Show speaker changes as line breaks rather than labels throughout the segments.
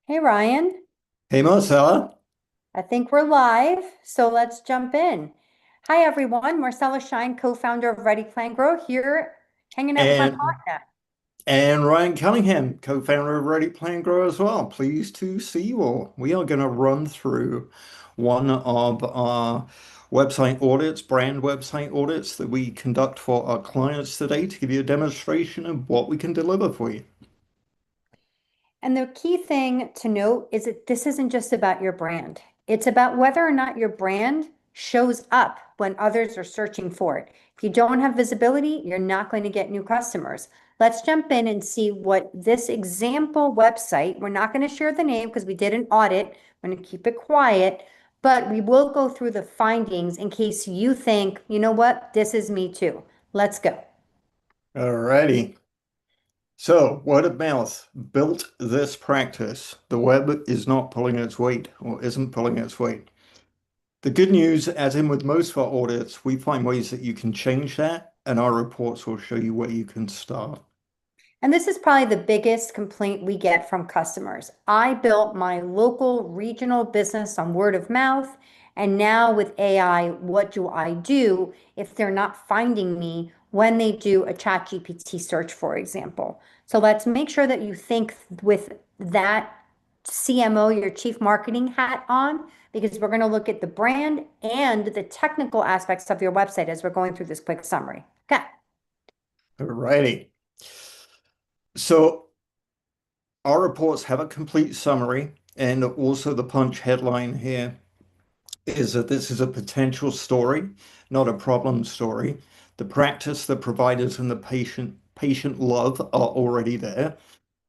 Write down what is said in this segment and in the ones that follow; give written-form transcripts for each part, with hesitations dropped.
Hey Ryan,
Hey Marcella,
I think we're live, so let's jump in. Hi everyone, Marcella Shine, co-founder of Ready Plan Grow, here hanging out with my
and
partner.
Ryan Cunningham, co-founder of Ready Plan Grow as well. Pleased to see you all. We are going to run through one of our website audits, brand website audits that we conduct for our clients today to give you a demonstration of what we can deliver for you.
And the key thing to note is that this isn't just about your brand. It's about whether or not your brand shows up when others are searching for it. If you don't have visibility, you're not going to get new customers. Let's jump in and see what this example website, we're not going to share the name because we did an audit. We're going to keep it quiet, but we will go through the findings in case you think, you know what, this is me too. Let's go.
Alrighty. So, word of mouth built this practice. The web is not pulling its weight or isn't pulling its weight. The good news, as in with most of our audits, we find ways that you can change that, and our reports will show you where you can start.
And this is probably the biggest complaint we get from customers. I built my local regional business on word of mouth. And now with AI, what do I do if they're not finding me when they do a chat GPT search, for example? So let's make sure that you think with that CMO, your chief marketing hat on, because we're going to look at the brand and the technical aspects of your website as we're going through this quick summary. Okay.
Alrighty. So our reports have a complete summary, and also the punch headline here is that this is a potential story, not a problem story. The practice, the providers, and the patient love are already there.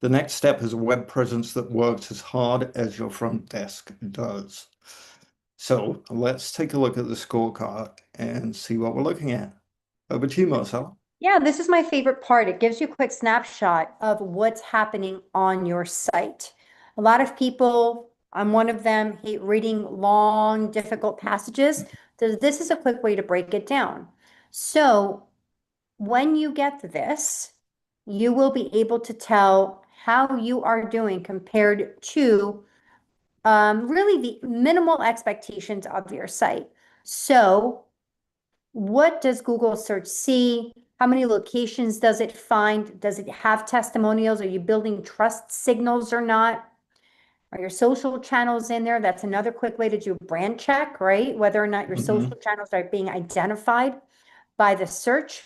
The next step is a web presence that works as hard as your front desk does. So let's take a look at the scorecard and see what we're looking at. Over to you, Marcel.
Yeah, this is my favorite part. It gives you a quick snapshot of what's happening on your site. A lot of people, I'm one of them, hate reading long, difficult passages. So this is a quick way to break it down. So when you get this, you will be able to tell how you are doing compared to really the minimal expectations of your site. So what does Google search see? How many locations does it find? Does it have testimonials? Are you building trust signals or not? Are your social channels in there? That's another quick way to do a brand check, right? Whether or not your
Hmm.
social channels are being identified by the search.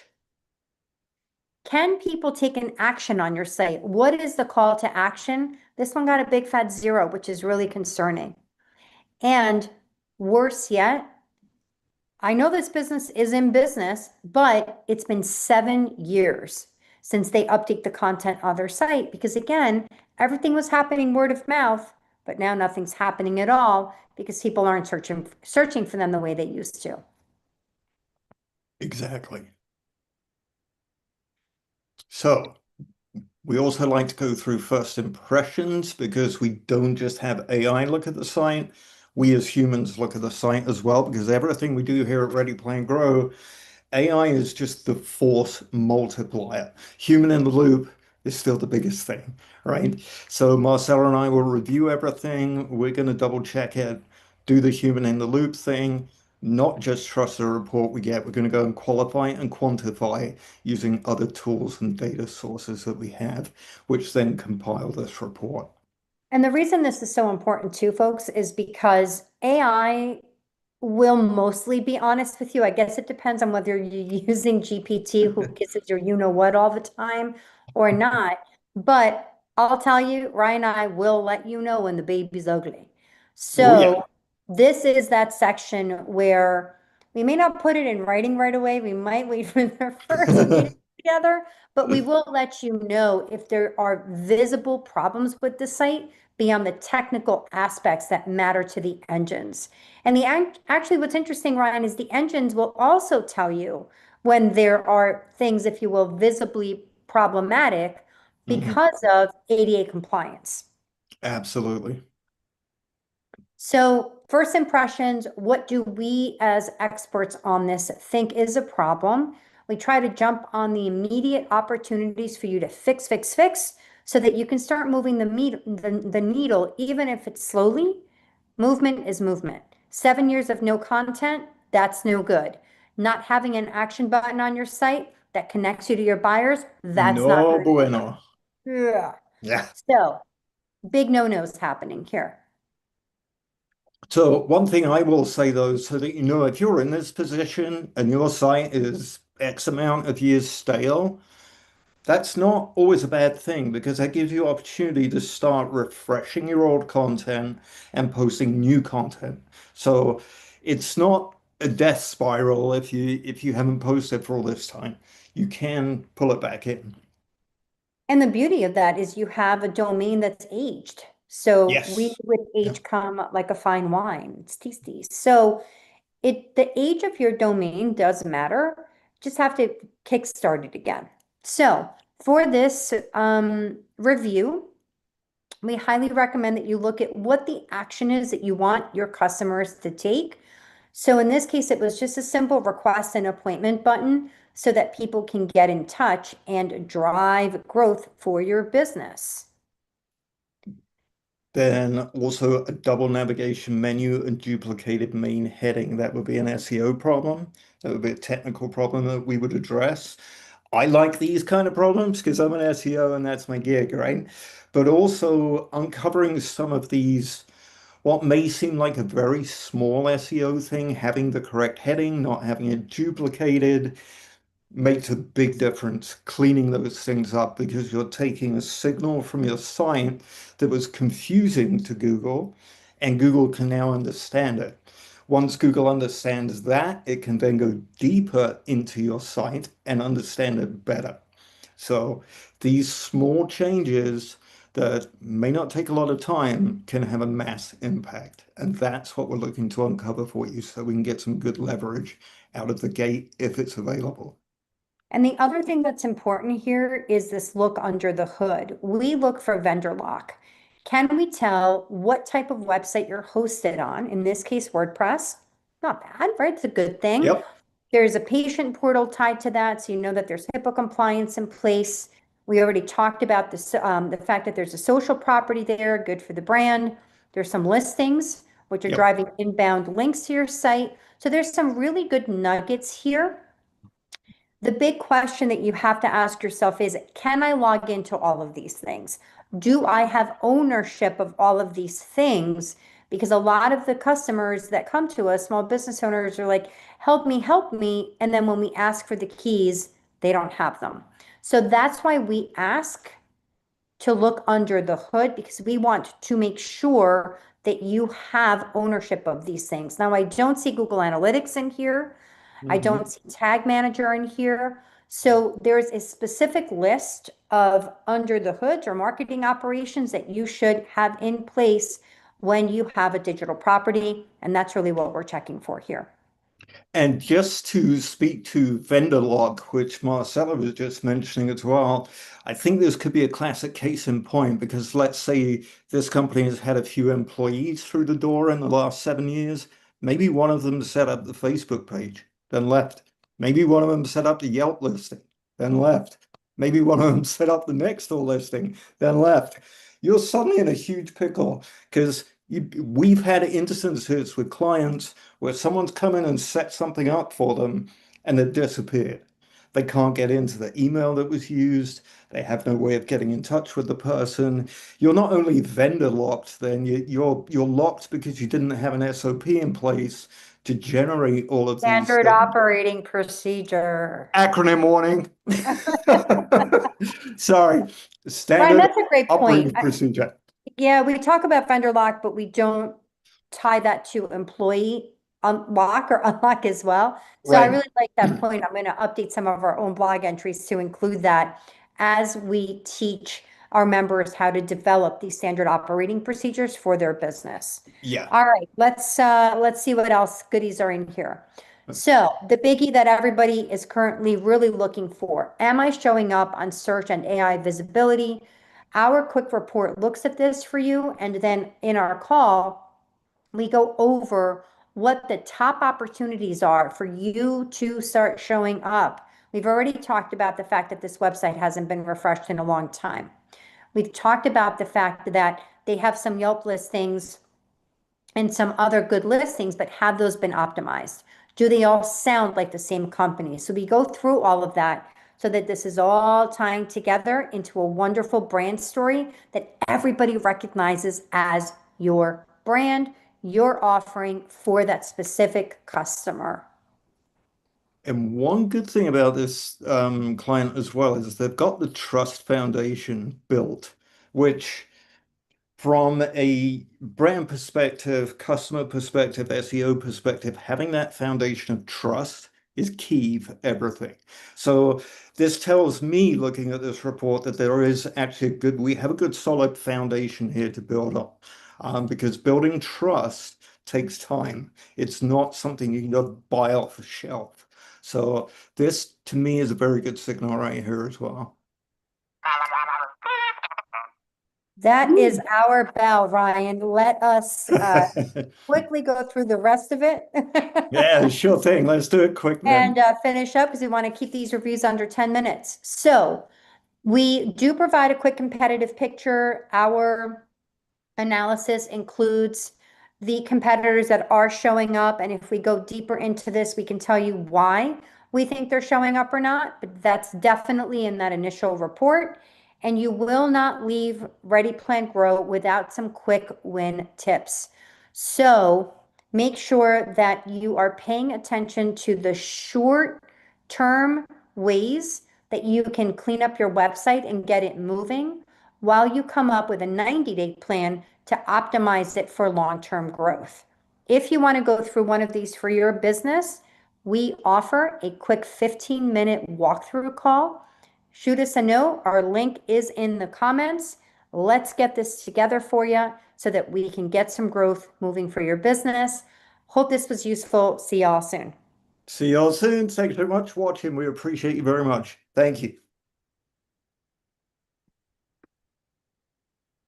Can people take an action on your site? What is the call to action? This one got a big fat 0, which is really concerning. And worse yet, I know this business is in business, but it's been 7 years since they update the content on their site because again, everything was happening word of mouth, but now nothing's happening at all because people aren't searching for them the way they used to.
Exactly. So we also like to go through first impressions because we don't just have AI look at the site. We as humans look at the site as well because everything we do here at Ready Plan Grow, AI is just the force multiplier. Human in the loop is still the biggest thing, right? So Marcella and I will review everything. We're going to double check it, do the human in the loop thing, not just trust the report we get. We're going to go and qualify and quantify using other tools and data sources that we have, which then compile this report.
And the reason this is so important too, folks, is because AI will mostly be honest with you. I guess it depends on whether you're using GPT, who kisses your you know what all the time, or not. But I'll tell you, Ryan and I will let you know when the baby's ugly.
Oh
So
yeah.
this is that section where we may not put it in writing right away. We might wait for their first meeting together, but we will let you know if there are visible problems with the site beyond the technical aspects that matter to the engines. And actually, what's interesting, Ryan, is the engines will also tell you when there are things, if you will, visibly problematic
Mhm.
because of ADA compliance.
Absolutely.
So, first impressions, what do we as experts on this think is a problem? We try to jump on the immediate opportunities for you to fix, fix, fix. so that you can start moving the needle, even if it's slowly. Movement is movement. 7 years of no content, that's no good. Not having an action button on your site that connects you to your buyers, that's not
No
good.
bueno.
Yeah.
Yeah.
So big no-nos happening here.
So one thing I will say though, so that you know, if you're in this position and your site is X amount of years stale, that's not always a bad thing because that gives you opportunity to start refreshing your old content and posting new content. So it's not a death spiral if you haven't posted for all this time. You can pull it back in.
And the beauty of that is you have a domain that's aged. So we
Yes.
with
Yeah.
age come like a fine wine. It's tasty. So the age of your domain does matter. Just have to kickstart it again. So for this review, we highly recommend that you look at what the action is that you want your customers to take. So in this case, it was just a simple request an appointment button so that people can get in touch and drive growth for your business.
Then also a double navigation menu and duplicated main heading. That would be an SEO problem. That would be a technical problem that we would address. I like these kind of problems because I'm an SEO and that's my gig, right? But also uncovering some of these, what may seem like a very small SEO thing, having the correct heading, not having it duplicated, makes a big difference cleaning those things up because you're taking a signal from your site that was confusing to Google, and Google can now understand it. Once Google understands that, it can then go deeper into your site and understand it better. So these small changes that may not take a lot of time can have a mass impact. And that's what we're looking to uncover for you so we can get some good leverage out of the gate if it's available.
And the other thing that's important here is this look under the hood. We look for vendor lock. Can we tell what type of website you're hosted on? In this case, WordPress. Not bad, right? It's a good thing.
Yep.
There's a patient portal tied to that, so you know that there's HIPAA compliance in place. We already talked about this, the fact that there's a social property there, good for the brand. There's some listings, which are
Yep.
driving inbound links to your site. So there's some really good nuggets here. The big question that you have to ask yourself is, can I log into all of these things? Do I have ownership of all of these things? Because a lot of the customers that come to us, small business owners, are like, help me, help me. And then when we ask for the keys, they don't have them. So that's why we ask to look under the hood because we want to make sure that you have ownership of these things. Now, I don't see Google Analytics in here. I don't
Mhm.
see Tag Manager in here. So there's a specific list of under the hoods or marketing operations that you should have in place when you have a digital property. And that's really what we're checking for here.
And just to speak to vendor lock, which Marcella was just mentioning as well, I think this could be a classic case in point because let's say this company has had a few employees through the door in the last 7 years. Maybe one of them set up the Facebook page, then left. Maybe one of them set up the Yelp listing, then left. Maybe one of them set up the Nextdoor listing, then left. You're suddenly in a huge pickle because we've had instances with clients where someone's come in and set something up for them and they've disappeared. They can't get into the email that was used. They have no way of getting in touch with the person. You're not only vendor locked, then you're locked because you didn't have an SOP in place to generate all of these
Standard
things.
operating procedure.
Acronym warning. Sorry,
Brian,
standard
that's a great point.
operating procedure.
Yeah, we talk about vendor lock, but we don't tie that to employee unlock or unlock as well. So I
Right.
really like that point. I'm going to update some of our own blog entries to include that as we teach our members how to develop these standard operating procedures for their business.
Yeah.
All right, let's see what else goodies are in here. So the biggie that everybody is currently really looking for, am I showing up on search and AI visibility? Our quick report looks at this for you, and then in our call, we go over what the top opportunities are for you to start showing up. We've already talked about the fact that this website hasn't been refreshed in a long time. We've talked about the fact that they have some Yelp listings and some other good listings, but have those been optimized? Do they all sound like the same company? So we go through all of that so that this is all tying together into a wonderful brand story that everybody recognizes as your brand, your offering for that specific customer.
And one good thing about this client as well is they've got the trust foundation built, which from a brand perspective, customer perspective, SEO perspective, having that foundation of trust is key for everything. So this tells me, looking at this report, that there is actually we have a good solid foundation here to build on. Because building trust takes time. It's not something you can go buy off a shelf. So this, to me, is a very good signal right here as well.
That is our bell, Ryan. Let us quickly go through the rest of it.
Yeah, sure thing. Let's do it quick then.
And finish up because we want to keep these reviews under 10 minutes. So we do provide a quick competitive picture. Our analysis includes the competitors that are showing up. And if we go deeper into this, we can tell you why we think they're showing up or not. But that's definitely in that initial report. And you will not leave Ready Plan Grow without some quick win tips. So make sure that you are paying attention to the short term ways that you can clean up your website and get it moving while you come up with a 90-day plan to optimize it for long-term growth. If you want to go through one of these for your business, we offer a quick 15-minute walkthrough call. Shoot us a note. Our link is in the comments. Let's get this together for you so that we can get some growth moving for your business. Hope this was useful. See y'all soon.
See y'all soon. Thanks so much for watching. We appreciate you very much. Thank you.